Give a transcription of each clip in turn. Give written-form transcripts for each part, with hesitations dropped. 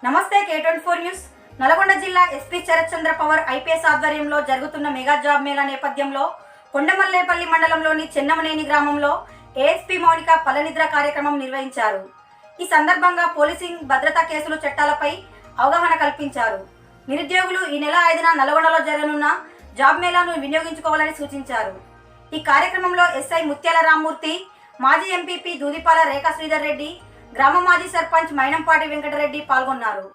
నమస్తే K24 news. Nalgonda జిల్లా SP Sharath Chandra Pawar IPS ఆధ్వర్యంలో జరుగుతున్న మెగా జాబ్ మేళా నేపథ్యంలో కొండమల్లేపల్లి మండలంలోని చెన్నమనేని గ్రామంలో ఏఎస్పీ మౌనిక పల్లనిద్ర కార్యక్రమం నిర్వహించారు. ఈ సందర్భంగా పోలీసింగ్, భద్రతా కేసులు చట్టాలపై అవగాహన కల్పించారు. నిరుద్యోగులు ఈ నెల 5న నల్గొండలో జరగనున్న జాబ్ మేళాను వినియోగించుకోవాలని సూచించారు. ఈ కార్యక్రమంలో ఎస్ఐ ముత్యాల రామ్మూర్తి, మాజీ ఎంపీపీ దూదిపాల రేఖా శ్రీధర్ రెడ్డి, గ్రామ మాజీ సర్పంచ్ మైనంపాటి వెంకటరెడ్డి పాల్గొన్నారు.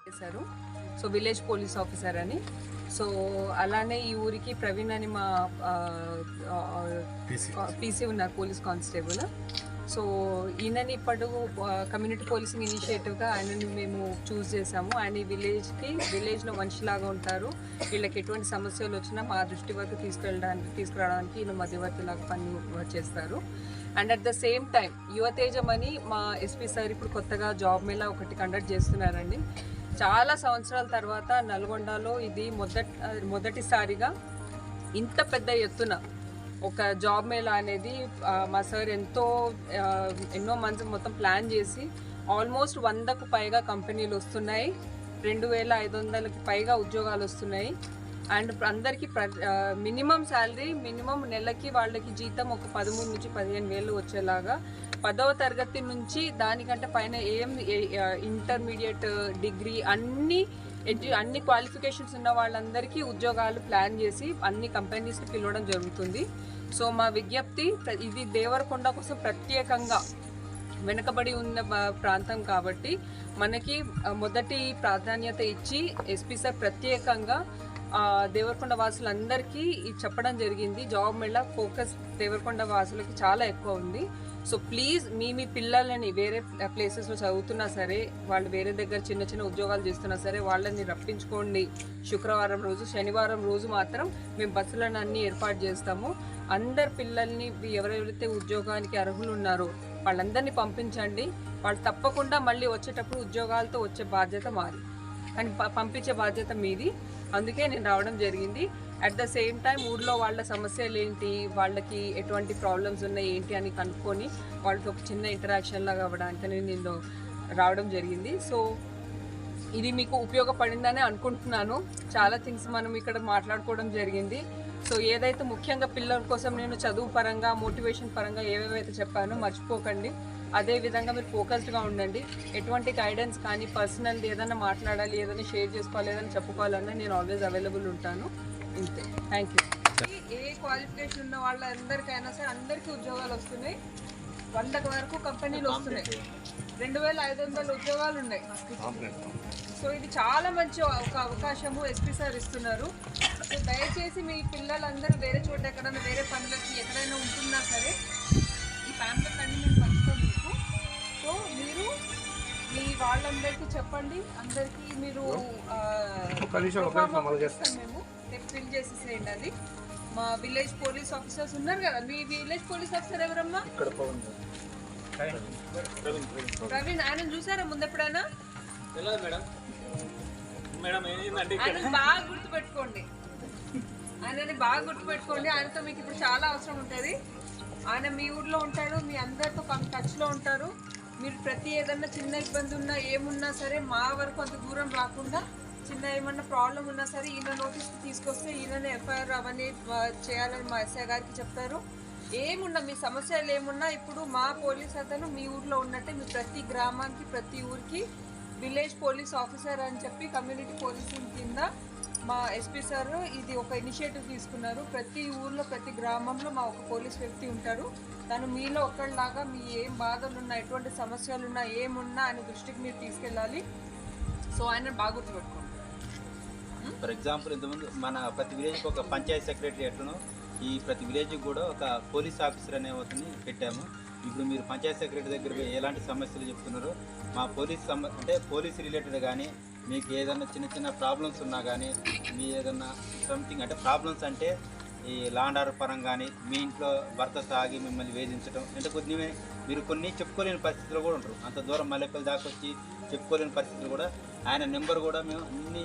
సో విలేజ్ పోలీస్ ఆఫీసర్ అని, సో అలానే ఈ ఊరికి ప్రవీణ్ అని మా పీసీ ఉన్నారు, పోలీస్ కానిస్టేబుల్. సో ఈయనని ఇప్పుడు కమ్యూనిటీ పోలీసింగ్ ఇనిషియేటివ్గా ఆయనని మేము చూస్ చేసాము. ఆయన ఈ విలేజ్లో మనిషిలాగా ఉంటారు. వీళ్ళకి ఎటువంటి సమస్యలు వచ్చినా మా దృష్టి వరకు తీసుకురావడానికి ఈయన మధ్యవర్తిలాగా పని చేస్తారు. And at the same time Yuvatejam అని మా ఎస్పీ సార్ ఇప్పుడు కొత్తగా జాబ్ మేళా ఒకటి కండక్ట్ చేస్తున్నారండి. చాలా సంవత్సరాల తర్వాత నల్గొండలో ఇది మొదటిసారిగా ఇంత పెద్ద ఎత్తున ఒక జాబ్ మేళా అనేది మా సార్ ఎన్నో మంత్స్ మొత్తం ప్లాన్ చేసి ఆల్మోస్ట్ 100కు పైగా కంపెనీలు వస్తున్నాయి, 2500కి పైగా ఉద్యోగాలు వస్తున్నాయి. అండ్ అందరికీ మినిమం శాలరీ, మినిమం నెలకి వాళ్ళకి జీతం ఒక 13 నుంచి 15 వేలు వచ్చేలాగా 10వ తరగతి నుంచి దానికంటే పైన ఇంటర్మీడియట్, డిగ్రీ అన్ని క్వాలిఫికేషన్స్ ఉన్న వాళ్ళందరికీ ఉద్యోగాలు ప్లాన్ చేసి అన్ని కంపెనీస్కి పిలవడం జరుగుతుంది. సో మా విజ్ఞప్తి, ఇది దేవరకొండ కోసం ప్రత్యేకంగా వెనుకబడి ఉన్న ప్రాంతం కాబట్టి మనకి మొదటి ప్రాధాన్యత ఇచ్చి ఎస్పీ సార్ ప్రత్యేకంగా దేవరకొండ వాసులందరికీ చెప్పడం జరిగింది. జాబ్ మేళా ఫోకస్ దేవరకొండ వాసులకి చాలా ఎక్కువ ఉంది. సో ప్లీజ్ మీ పిల్లలని వేరే ప్లేసెస్లో చదువుతున్నా సరే, వాళ్ళు వేరే దగ్గర చిన్న చిన్న ఉద్యోగాలు చేస్తున్నా సరే వాళ్ళని రప్పించుకోండి. శుక్రవారం రోజు, శనివారం రోజు మాత్రం మేము బస్సులను అన్నీ ఏర్పాటు చేస్తాము. అందరు పిల్లల్ని ఎవరెవరైతే ఉద్యోగానికి అర్హులు ఉన్నారో వాళ్ళందరినీ పంపించండి. వాళ్ళు తప్పకుండా మళ్ళీ వచ్చేటప్పుడు ఉద్యోగాలతో వచ్చే బాధ్యత మాది, కానీ పంపించే బాధ్యత మీది. అందుకే నేను రావడం జరిగింది. అట్ ద సేమ్ టైం ఊర్లో వాళ్ళ సమస్యలు ఏంటి, వాళ్ళకి ఎటువంటి ప్రాబ్లమ్స్ ఉన్నాయి ఏంటి అని కనుక్కొని వాళ్ళతో ఒక చిన్న ఇంటరాక్షన్ లాగా అవ్వడానికి నేను రావడం జరిగింది. సో ఇది మీకు ఉపయోగపడిందని అనుకుంటున్నాను. చాలా థింగ్స్ మనం ఇక్కడ మాట్లాడుకోవడం జరిగింది. సో ఏదైతే ముఖ్యంగా పిల్లల కోసం నేను చదువు పరంగా, మోటివేషన్ పరంగా ఏవేవైతే చెప్పానో మర్చిపోకండి. అదేవిధంగా మీరు ఫోకస్డ్గా ఉండండి. ఎటువంటి గైడెన్స్ కానీ, పర్సనల్ ఏదైనా మాట్లాడాలి, ఏదైనా షేర్ చేసుకోవాలి, ఏదైనా చెప్పుకోవాలన్నా నేను ఆల్వేస్ అవైలబుల్ ఉంటాను. ఇంతే. Thank you. ఏ క్వాలిఫికేషన్ ఉన్న వాళ్ళందరికైనా సరే అందరికీ ఉద్యోగాలు వస్తున్నాయి. 100 వరకు కంపెనీలు వస్తున్నాయి, 2500 ఉద్యోగాలు ఉన్నాయి. సో ఇది చాలా మంచి ఒక అవకాశము ఎస్పీ సార్ ఇస్తున్నారు. సో దయచేసి మీ పిల్లలందరూ వేరే చోట ఎక్కడైనా వేరే పనులకి ఎక్కడైనా ఉంటున్నా సరే ఈ ఫ్యామిలీ అన్ని మేము పంచుతాం మీకు. సో మీరు మీ వాళ్ళందరికీ చెప్పండి, అందరికీ మీరు మేము ఫిల్ చేసేసేయండి. అది మా విలేజ్ పోలీస్ ఆఫీసర్స్ ఉన్నారు కదా. మీ విలేజ్ పోలీస్ ఆఫీసర్ ఎవరమ్మా? ప్రవీణ్. ఆయన చూసారా ముందు ఎప్పుడైనా? ఆయన బాగా గుర్తుపెట్టుకోండి, ఆయనని బాగా గుర్తుపెట్టుకోండి. ఆయనతో మీకు ఇప్పుడు చాలా అవసరం ఉంటుంది. ఆయన మీ ఊర్లో ఉంటాడు, మీ అందరితో టచ్లో ఉంటారు. మీరు ప్రతి ఏదన్నా చిన్న ఇబ్బంది ఉన్నా ఏమున్నా సరే మా వరకు అంత దూరం రాకుండా, చిన్న ఏమన్నా ప్రాబ్లం ఉన్నా సరే ఈయన నోటీస్ తీసుకొస్తే ఈయననే ఎఫ్ఐఆర్ అవన్నీ చేయాలని మా ఎస్ఐ గారికి చెప్తారు. ఏమున్నా మీ సమస్యలు ఏమున్నా ఇప్పుడు మా పోలీస్ అతను మీ ఊర్లో ఉన్నట్టే మీ ప్రతి గ్రామానికి, ప్రతి ఊరికి విలేజ్ పోలీస్ ఆఫీసర్ అని చెప్పి కమ్యూనిటీ పోలీసింగ్ కింద మా ఎస్పీ సార్ ఇది ఒక ఇనిషియేటివ్ తీసుకున్నారు. ప్రతి ఊర్లో, ప్రతి గ్రామంలో మా ఒక పోలీస్ వ్యక్తి ఉంటారు. తను మీలో ఒక్కళ్ళలాగా మీ ఏం బాధలు ఉన్నా, ఎటువంటి సమస్యలు ఉన్నా, ఏమున్నా ఆయన దృష్టికి మీరు తీసుకెళ్ళాలి. సో ఆయన బాగా గుర్తుపెట్టుకోండి. ఫర్ ఎగ్జాంపుల్ ఇంతకుముందు మన ప్రతి విలేజ్కి ఒక పంచాయత్ సెక్రటరీ ఎట్లనో ఈ ప్రతి విలేజ్కి కూడా ఒక పోలీస్ ఆఫీసర్ అనే ఒకరిని పెట్టాము. ఇప్పుడు మీరు పంచాయత్ సెక్రటరీ దగ్గర ఎలాంటి సమస్యలు చెప్తున్నారో మా అంటే పోలీస్ రిలేటెడ్ కానీ, మీకు ఏదైనా చిన్న చిన్న ప్రాబ్లమ్స్ ఉన్నా కానీ, మీ ఏదన్నా సంథింగ్ అంటే ప్రాబ్లమ్స్ అంటే ఈ లాండ్ ఆర్డర్ పరంగా కానీ, మీ ఇంట్లో భర్త సాగి మిమ్మల్ని వేధించడం అంటే మీరు కొన్ని చెప్పుకోలేని పరిస్థితులు కూడా ఉంటారు. అంత దూరం మల్లెపల్లి దాకా వచ్చి చెప్పుకోలేని పరిస్థితులు కూడా ఆయన నెంబర్ కూడా మేము అన్ని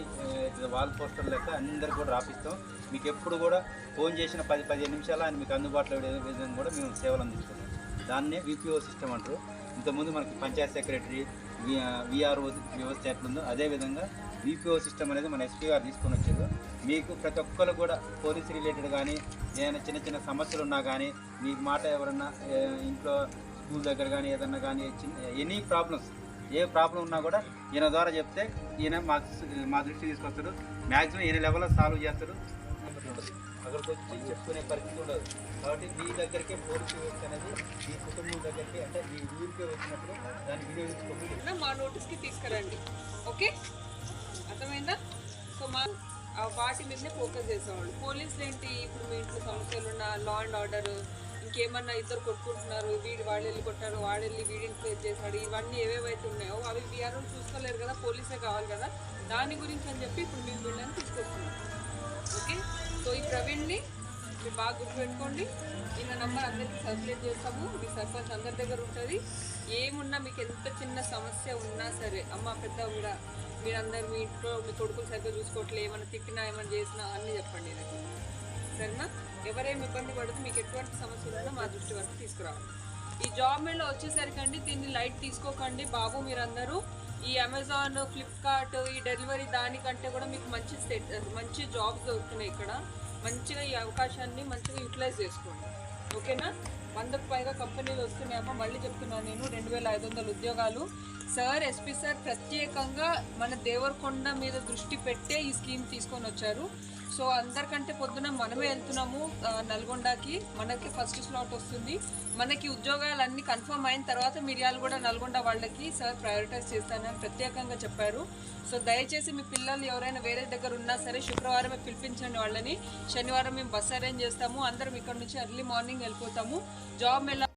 వాల్ పోస్టర్ లెక్క అందరికి కూడా రాపిస్తాం. మీకు ఎప్పుడు కూడా ఫోన్ చేసిన 10-15 నిమిషాలు ఆయన మీకు అందుబాటులో విధంగా కూడా మేము సేవలు అందిస్తున్నాం. దాన్నే విపిఓ సిస్టమ్ అంటారు. ఇంతకుముందు మనకి పంచాయత్ సెక్రటరీ, విఆర్ఓ వ్యవస్థ ఎట్లుందో అదేవిధంగా విపిఓ సిస్టమ్ అనేది మన ఎస్పీ గారు తీసుకొని వచ్చారు. మీకు ప్రతి ఒక్కరు కూడా పోలీస్ రిలేటెడ్ కానీ ఏదైనా చిన్న చిన్న సమస్యలు ఉన్నా కానీ మీకు మాట ఎవరన్నా ఇంట్లో స్కూల్ దగ్గర కానీ ఏదన్నా కానీ ఎనీ ప్రాబ్లమ్స్ ఏ ప్రాబ్లం ఉన్నా కూడా ఈయన ద్వారా చెప్తే ఈయన మా దృష్టి తీసుకొస్తాడు. మ్యాక్సిమం ఈయన లెవెల్లో సాల్వ్ చేస్తాడు. అక్కడికి వచ్చి చెప్పుకునే పరిస్థితి ఉండదు. కాబట్టి మీ దగ్గరికే పోలీసు వ్యవస్థ అనేది మీ కుటుంబం దగ్గరికి అంటే మీ ఊరికే వచ్చినప్పుడు దాన్ని వినియోగించుకోండి. మా నోటీస్కి తీసుకురండి. ఓకే, అర్థమైందా? సో వాటి మీదనే ఫోకస్ చేసేవాళ్ళు. పోలీసులు ఏంటి, ఇప్పుడు మీ ఇంట్లో సమస్యలు ఉన్న లా అండ్ ఆర్డర్, ఇంకేమన్నా ఇద్దరు కొట్టుకుంటున్నారు, వాళ్ళు వెళ్ళి కొట్టారు, వాడు వెళ్ళి వీడిని ఫేస్ చేశాడు, ఇవన్నీ ఏవేవైతే ఉన్నాయో అవి వీఆర్ఓ చూసుకోలేరు కదా, పోలీసే కావాలి కదా. దాని గురించి అని చెప్పి ఇప్పుడు మేము వీళ్ళని తీసుకొస్తున్నాం. ఓకే, సో ఈ ప్రవీణ్ని మీరు బాగా గుర్తుపెట్టుకోండి. ఈయన నంబర్ అందరికీ సర్క్యులేట్ చేస్తాము. మీ సర్పంచ్ అందరి దగ్గర ఉంటుంది. ఏమున్నా మీకు ఎంత చిన్న సమస్య ఉన్నా సరే, అమ్మ పెద్ద కూడా మీరందరూ మీ ఇంట్లో మీ కొడుకులు సరిగ్గా చూసుకోవట్లే, ఏమైనా తిట్టినా ఏమైనా చేసినా అన్నీ చెప్పండి నాకు, సరేనా? ఎవరేమి ఇబ్బంది పడుతుంది, మీకు ఎటువంటి సమస్యలు ఉన్నా మా దృష్టి వరకు తీసుకురావాలి. ఈ జాబ్ మేళలో వచ్చేసరికండి దీన్ని లైట్ తీసుకోకండి బాబు. మీరందరూ ఈ అమెజాన్, ఫ్లిప్కార్ట్, ఈ డెలివరీ దానికంటే కూడా మీకు మంచి జాబ్స్ దొరుకుతున్నాయి ఇక్కడ. మంచిగా ఈ అవకాశాన్ని మంచిగా యూటిలైజ్ చేసుకోండి. ఓకేనా? 100కు పైగా కంపెనీలు వస్తున్నాయమ్మా. మళ్ళీ చెప్తున్నాను నేను, 2500 ఉద్యోగాలు. సార్, ఎస్పీ సార్ ప్రత్యేకంగా మన దేవరకొండ మీద దృష్టి పెట్టే ఈ స్కీమ్ తీసుకొని వచ్చారు. సో అందరికంటే పొద్దున మనమే వెళ్తున్నాము నల్గొండకి. మనకి ఫస్ట్ స్లాట్ వస్తుంది. మనకి ఉద్యోగాలన్నీ కన్ఫర్మ్ అయిన తర్వాత మిర్యాలు కూడా నల్గొండ వాళ్ళకి సార్ ప్రయారిటైజ్ చేస్తానని ప్రత్యేకంగా చెప్పారు. సో దయచేసి మీ పిల్లలు ఎవరైనా వేరే దగ్గర ఉన్నా సరే శుక్రవారమే పిలిపించండి వాళ్ళని. శనివారం మేము బస్ అరేంజ్ చేస్తాము. అందరం ఇక్కడ నుంచి ఎర్లీ మార్నింగ్ వెళ్ళిపోతాము. జాబ్ మేళ